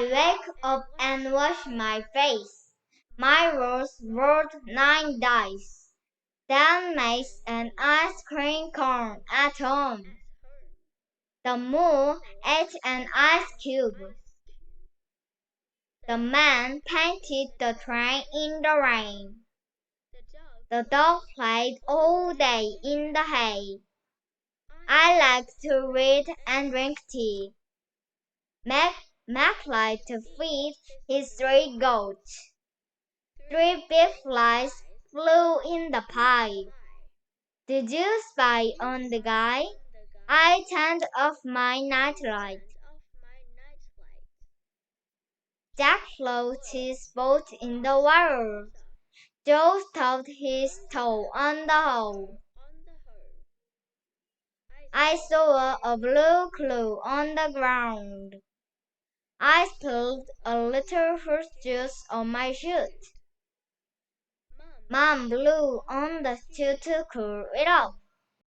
I wake up and wash my face. My rose rolled 9 dice. Then makes an ice cream cone at home. The moon ate an ice cube. The man painted the train in the rain. The dog played all day in the hay. I like to read and drink tea. Mac liked to feed his 3 goats. 3 big flies flew in the pie. Did you spy on the guy? I turned off my nightlight. Jack floated his boat in the water. Joe stubbed his toe on the hole. I saw a blue clue on the ground. I spilled a little fruit juice on my shirt. Mom blew on the stew to cool it off.